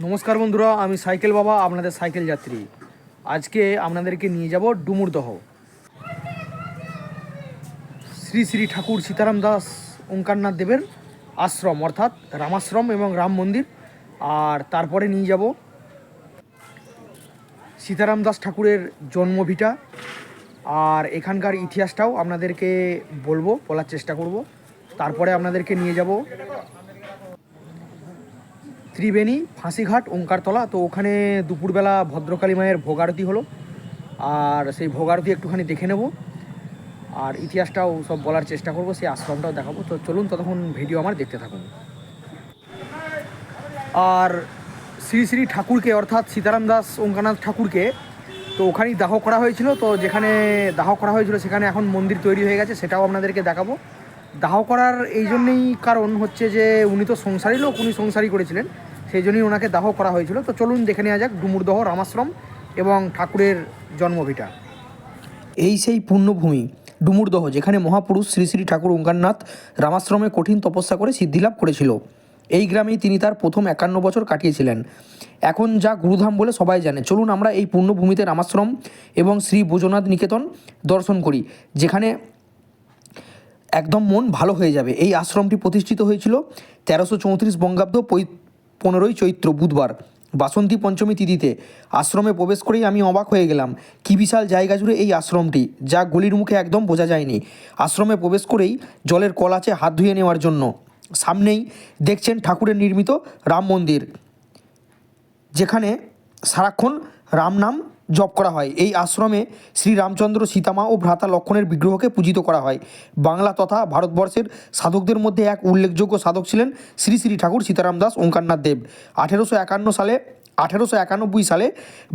নমস্কার বন্ধুরা, আমি সাইকেল বাবা, আপনাদের সাইকেল যাত্রী। আজকে আপনাদেরকে নিয়ে যাব ডুমুরদহ। শ্রী শ্রী ঠাকুর সীতারাম দাস ওঙ্কারনাথ দেবের আশ্রম, অর্থাৎ রামাশ্রম এবং রাম মন্দির। আর তারপরে নিয়ে যাব সীতারাম দাস ঠাকুরের জন্মভিটা, আর এখানকার ইতিহাসটাও আপনাদেরকে বলার চেষ্টা করব। তারপরে আপনাদেরকে নিয়ে যাব ত্রিবেণী, ফাঁসিঘাট, ওঙ্কারতলা। তো ওখানে দুপুরবেলা ভদ্রকালী মায়ের ভোগ আরতি হলো, আর সেই ভোগ আরতি একটুখানি দেখে নেব, আর ইতিহাসটাও সব বলার চেষ্টা করব, সেই আশ্রমটাও দেখাবো। তো চলুন, ততক্ষণ ভিডিও আমার দেখতে থাকুন। আর শ্রী শ্রী ঠাকুরকে, অর্থাৎ সীতারাম দাস ওঙ্কারনাথ ঠাকুরকে, তো ওখানেই দাহ করা হয়েছিল। তো যেখানে দাহ করা হয়েছিল সেখানে এখন মন্দির তৈরি হয়ে গেছে, সেটাও আপনাদেরকে দেখাবো। দাহ করার এই জন্যেই কারণ হচ্ছে যে উনি তো সংসারী লোক, উনি সংসারী করেছিলেন, সেই জন্যই ওনাকে দাহ করা হয়েছিল। তো চলুন দেখে নেওয়া যাক ডুমুরদহ রামাশ্রম এবং ঠাকুরের জন্মভিটা। এই সেই পুণ্যভূমি ডুমুরদহ, যেখানে মহাপুরুষ শ্রী শ্রী ঠাকুর ওঙ্কারনাথ রামাশ্রমে কঠিন তপস্যা করে সিদ্ধিলাভ করেছিল। এই গ্রামেই তিনি তার প্রথম 51 বছর কাটিয়েছিলেন, এখন যা গুরুধাম বলে সবাই জানে। চলুন আমরা এই পুণ্যভূমিতে রামাশ্রম এবং শ্রী বৈজনাথ নিকেতন দর্শন করি, যেখানে একদম মন ভালো হয়ে যাবে। এই আশ্রমটি প্রতিষ্ঠিত হয়েছিল 1334 বঙ্গাব্দ 15ই চৈত্র বুধবার বাসন্তী পঞ্চমী তিথিতে। আশ্রমে প্রবেশ করেই আমি অবাক হয়ে গেলাম, কী বিশাল জায়গা জুড়ে এই আশ্রমটি, যা গলির মুখে একদম বোঝা যায়নি। আশ্রমে প্রবেশ করেই জলের কল আছে হাত ধুয়ে নেওয়ার জন্য। সামনেই দেখছেন ঠাকুরের নির্মিত রাম মন্দির, যেখানে সারাক্ষণ রাম নাম জপ করা হয়। এই আশ্রমে শ্রী রামচন্দ্র, সীতামা ও ভ্রাতা লক্ষ্মণের বিগ্রহকে পূজিত করা হয়। বাংলা তথা ভারতবর্ষের সাধকদের মধ্যে এক উল্লেখযোগ্য সাধক ছিলেন শ্রী শ্রী ঠাকুর সীতারাম দাস ওঙ্কারনাথ দেব। 1891 সালে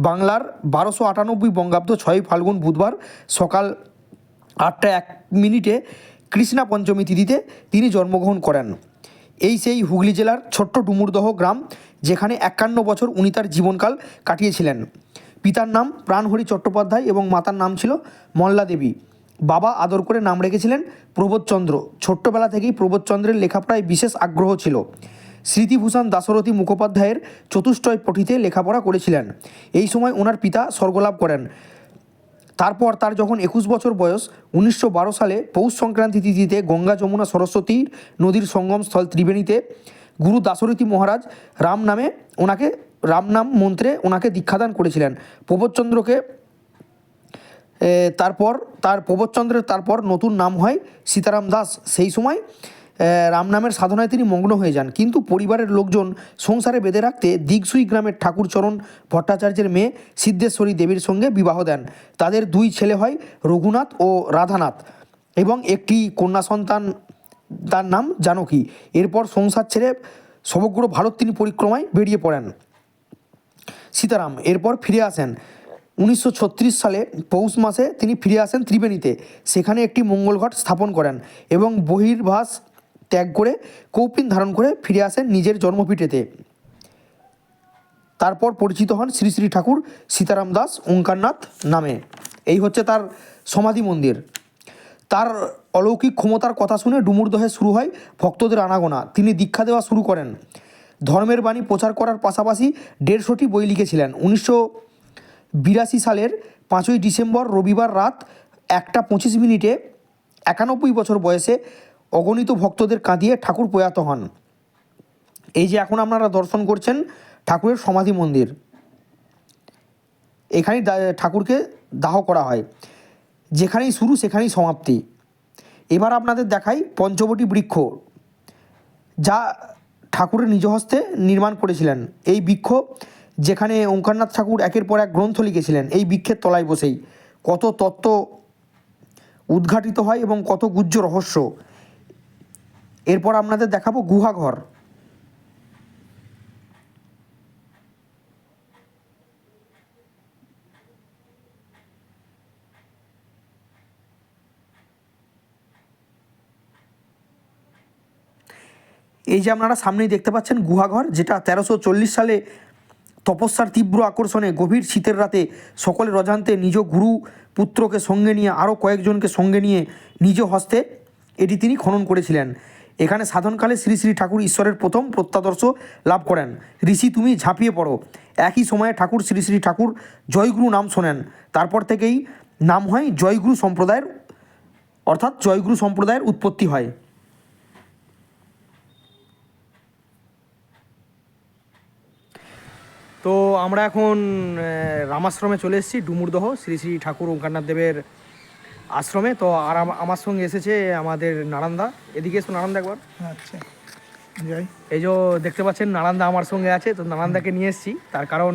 বাংলার 1298 বঙ্গাব্দ 6 ফাল্গুন বুধবার সকাল 8টা 1 মিনিটে কৃষ্ণা পঞ্চমী তিথিতে তিনি জন্মগ্রহণ করেন। এই সেই হুগলি জেলার ছোট্ট ডুমুরদহ গ্রাম, যেখানে 51 বছর উনি তার জীবনকাল কাটিয়েছিলেন। পিতার নাম প্রাণহরি চট্টোপাধ্যায় এবং মাতার নাম ছিল মল্লা দেবী। বাবা আদর করে নাম রেখেছিলেন প্রবোধচন্দ্র। ছোট্টবেলা থেকেই প্রবোধচন্দ্রের লেখাপড়ায় বিশেষ আগ্রহ ছিল। স্মৃতিভূষণ দাশরথী মুখোপাধ্যায়ের চতুষ্টয় পঠিতে লেখাপড়া করেছিলেন। এই সময় ওনার পিতা স্বর্গলাভ করেন। তারপর তার যখন 21 বছর বয়স, 1912 সালে পৌষ সংক্রান্তি তিথিতে গঙ্গা, যমুনা, সরস্বতী নদীর সঙ্গমস্থল ত্রিবেণীতে গুরু দাশরথী মহারাজ রাম নাম মন্ত্রে ওনাকে দীক্ষাদান করেছিলেন। প্রবোধচন্দ্রকে তারপর নতুন নাম হয় সীতারাম দাস। সেই সময় রাম নামের সাধনায় তিনি মগ্ন হয়ে যান, কিন্তু পরিবারের লোকজন সংসারে বেঁধে রাখতে দিগসুই গ্রামের ঠাকুরচরণ ভট্টাচার্যের মেয়ে সিদ্ধেশ্বরী দেবীর সঙ্গে বিবাহ দেন। তাদের 2 ছেলে হয়, রঘুনাথ ও রাধানাথ, এবং একটি কন্যা সন্তান, তার নাম জানকী। এরপর সংসার ছেড়ে সমগ্র ভারত তিনি পরিক্রমায় বেরিয়ে পড়েন। সীতারাম এরপর ফিরে আসেন 1936 সালে পৌষ মাসে। তিনি ফিরে আসেন ত্রিবেণীতে, সেখানে একটি মঙ্গলঘট স্থাপন করেন এবং বহির্বাস ত্যাগ করে কৌপিন ধারণ করে ফিরে আসেন নিজের জন্মভিটেতে। তারপর পরিচিত হন শ্রী শ্রী ঠাকুর সীতারাম দাস ওঙ্কারনাথ নামে। এই হচ্ছে তার সমাধি মন্দির। তার অলৌকিক ক্ষমতার কথা শুনে ডুমুরদহে শুরু হয় ভক্তদের আনাগোনা। তিনি দীক্ষা দেওয়া শুরু করেন। ধর্মের বাণী প্রচার করার পাশাপাশি 150টি বই লিখেছিলেন। 1982 সালের 5ই ডিসেম্বর রবিবার রাত 1টা 25 মিনিটে 91 বছর বয়সে অগণিত ভক্তদের কাঁদিয়ে ঠাকুর প্রয়াত হন। এই যে এখন আপনারা দর্শন করছেন ঠাকুরের সমাধি মন্দির, এখানেই ঠাকুরকে দাহ করা হয়। যেখানেই শুরু সেখানেই সমাপ্তি। এবার আপনাদের দেখাই পঞ্চবটী বৃক্ষ, যা ঠাকুরের নিজ হস্তে নির্মাণ করেছিলেন। এই বৃক্ষ, যেখানে ওঙ্কারনাথ ঠাকুর একের পর এক গ্রন্থ লিখেছিলেন, এই বৃক্ষের তলায় বসেই কত তত্ত্ব উদ্ঘাটিত হয় এবং কত গুহ্য রহস্য। এরপর আপনাদের দেখাবো গুহাঘর। এই যে আপনারা সামনেই দেখতে পাচ্ছেন গুহাঘর, যেটা 1340 সালে তপস্যার তীব্র আকর্ষণে গভীর শীতের রাতে সকলের অজান্তে নিজ গুরু পুত্রকে সঙ্গে নিয়ে, আরও কয়েকজনকে সঙ্গে নিয়ে নিজ হস্তে এটি তিনি খনন করেছিলেন। এখানে সাধনকালে শ্রী শ্রী ঠাকুর ঈশ্বরের প্রথম প্রত্যাদর্শ লাভ করেন। ঋষি তুমি ঝাঁপিয়ে পড়ো। একই সময়ে ঠাকুর শ্রী শ্রী ঠাকুর জয়গুরু নাম শোনেন। তারপর থেকেই নাম হয় জয়গুরু সম্প্রদায়ের, অর্থাৎ জয়গুরু সম্প্রদায়ের উৎপত্তি হয়। তো আমরা এখন রামাশ্রমে চলে এসেছি, ডুমুরদহ শ্রী শ্রী ঠাকুর ওঙ্কারনাথ দেবের আশ্রমে। তো আর আমার সঙ্গে এসেছে আমাদের নারায়ণদা। এদিকে এসো নারায়ণদা একবার। আচ্ছা, যাই। এই যে দেখতে পাচ্ছেন নারায়ণদা আমার সঙ্গে আছে। তো নারায়ণদাকে নিয়ে এসেছি তার কারণ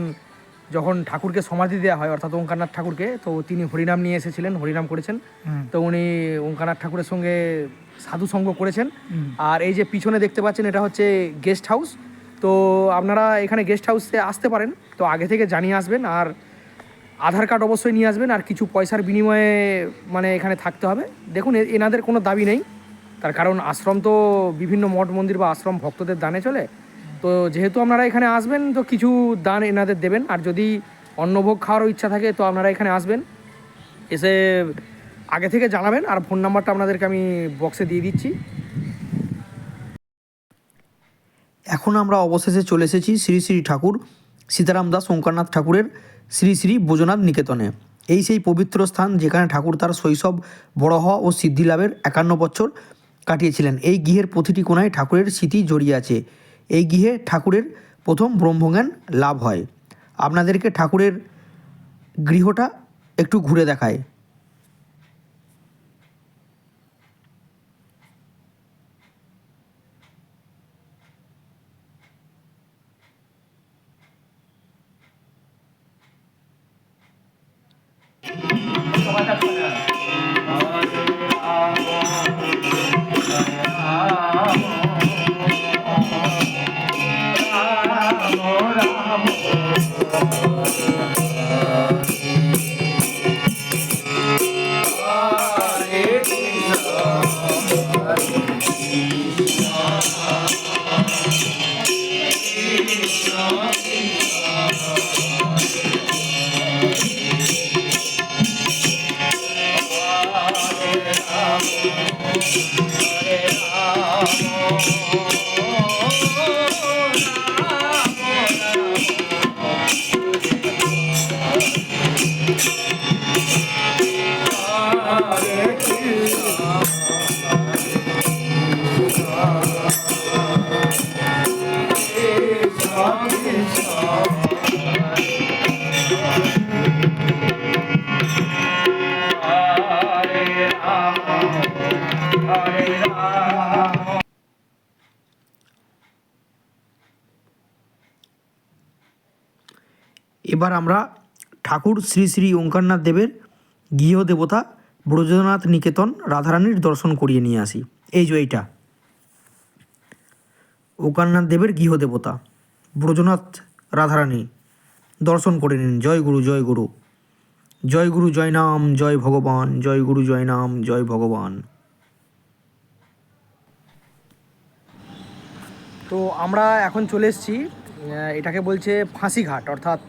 যখন ঠাকুরকে সমাধি দেওয়া হয় অর্থাৎ ওঙ্কারনাথ ঠাকুরকে, তো তিনি হরিনাম নিয়ে এসেছিলেন, হরিনাম করেছেন। তো উনি ওঙ্কারনাথ ঠাকুরের সঙ্গে সাধু সঙ্গ করেছেন। আর এই যে পিছনে দেখতে পাচ্ছেন এটা হচ্ছে গেস্ট হাউস। তো আপনারা এখানে গেস্ট হাউসে আসতে পারেন, তো আগে থেকে জানিয়ে আসবেন আর আধার কার্ড অবশ্যই নিয়ে আসবেন আর কিছু পয়সার বিনিময়ে মানে এখানে থাকতে হবে। দেখুন এনাদের কোনো দাবি নেই, তার কারণ আশ্রম তো বিভিন্ন মঠ মন্দির বা আশ্রম ভক্তদের দানে চলে। তো যেহেতু আপনারা এখানে আসবেন তো কিছু দান এনাদের দেবেন, আর যদি অন্নভোগ খাওয়ারও ইচ্ছা থাকে তো আপনারা এখানে আসবেন, এসে আগে থেকে জানাবেন। আর ফোন নাম্বারটা আপনাদেরকে আমি বক্সে দিয়ে দিচ্ছি। এখন আমরা অবশেষে চলে এসেছি শ্রী শ্রী ঠাকুর সীতারাম দাস ওঙ্কারনাথ ঠাকুরের শ্রী শ্রী বৈজনাথ নিকেতনে। এই সেই পবিত্র স্থান যেখানে ঠাকুর তার শৈশব, বড় হওয়া ও সিদ্ধি লাভের 51 বছর কাটিয়েছিলেন। এই গৃহের প্রতিটি কোণায় ঠাকুরের স্মৃতি জড়িয়ে আছে। এই গৃহে ঠাকুরের প্রথম ব্রহ্মজ্ঞান লাভ হয়। আপনাদেরকে ঠাকুরের গৃহটা একটু ঘুরে দেখায়। এবার আমরা ঠাকুর শ্রী শ্রী ওঙ্কারনাথ দেবের গৃহদেবতা ব্রজনাথ নিকেতন রাধারানীর দর্শন করিয়ে নিয়ে আসি। এই যে এইটা ওঙ্কারনাথ দেবের গৃহদেবতা ব্রজনাথ রাধারানী, দর্শন করে নিন। জয় গুরু, জয় গুরু, জয় গুরু, জয় নাম, জয় ভগবান, জয় গুরু, জয় নাম, জয় ভগবান। তো আমরা এখন চলে এসেছি, এটাকে বলছে ফাঁসিঘাট, অর্থাৎ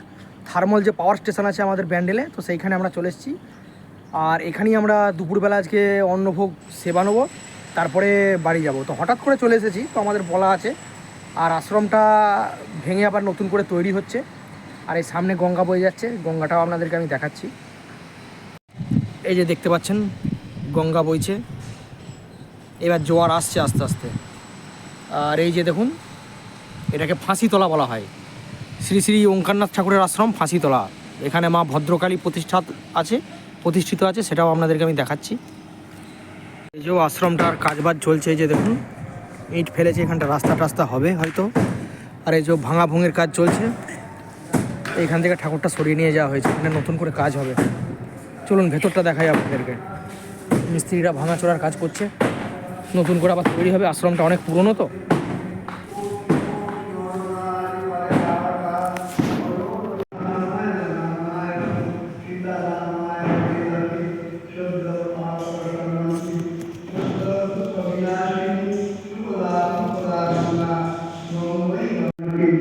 থার্মাল যে পাওয়ার স্টেশন আছে আমাদের ব্যান্ডেলে, তো সেইখানে আমরা চলে এসেছি। আর এখানেই আমরা দুপুরবেলা আজকে অন্নভোগ সেবা নেবো, তারপরে বাড়ি যাব। তো হঠাৎ করে চলে এসেছি, তো আমাদের বলা আছে। আর আশ্রমটা ভেঙে আবার নতুন করে তৈরি হচ্ছে। আর এই সামনে গঙ্গা বয়ে যাচ্ছে, গঙ্গাটাও আপনাদেরকে আমি দেখাচ্ছি। এই যে দেখতে পাচ্ছেন গঙ্গা বইছে, এবার জোয়ার আসছে আস্তে আস্তে। আর এই যে দেখুন, এটাকে ফাঁসিতলা বলা হয়। শ্রী শ্রী ওঙ্কারনাথ ঠাকুরের আশ্রম ফাঁসিতলা। এখানে মা ভদ্রকালী প্রতিষ্ঠিত আছে, সেটাও আপনাদেরকে আমি দেখাচ্ছি। এই যে আশ্রমটার কাজবাজ চলছে, এই যে দেখুন ইট ফেলেছে, এখানটা রাস্তা টাস্তা হবে হয়তো। আর এই যে ভাঙা ভুঙের কাজ চলছে, এইখান থেকে ঠাকুরটা সরিয়ে নিয়ে যাওয়া হয়েছে, এখানে নতুন করে কাজ হবে। চলুন ভেতরটা দেখাই আপনাদেরকে। মিস্ত্রিরা ভাঙাচোরার কাজ করছে, নতুন করে আবার তৈরি হবে। আশ্রমটা অনেক পুরনো তো।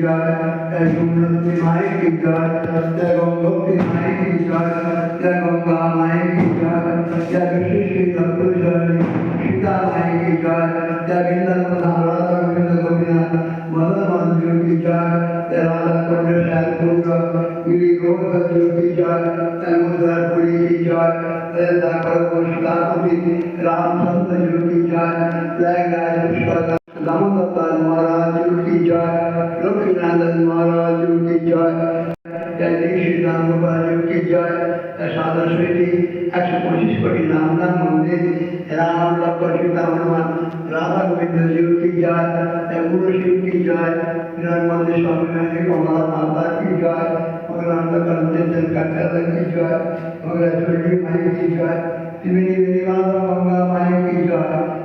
जय जय गुरुमती माई की जय जय गंगोत्री माई की जय जय गंगा माई की जय जय विशिष्ट तत्वशाली सीता माई की जय जय वृंदावन राधा गोविंद गोविंद मदन मोहन की जय जय राधा कृष्ण श्याम गिरी गोवर्धन की जय जय मुद्रापुरी की जय जय दाकर गोष्ठापुरी रामचंद्र की जय जय गाय पुष्पा दामोदर महाराज की जय लक्ष्मीनारायण महाराज की जय जय श्री राम गोपाल की जय साधु स्मृति 125 कोटि नाम मंदिर राम लक्ष्मण सीता हनुमान राधा गोविंद जी की जय गुरु शिव की जय नर्मदे स्वामी कमला माता की जय भगवान कंचन की जय भगवान माई की जय त्रिवेणी गंगा माई की जय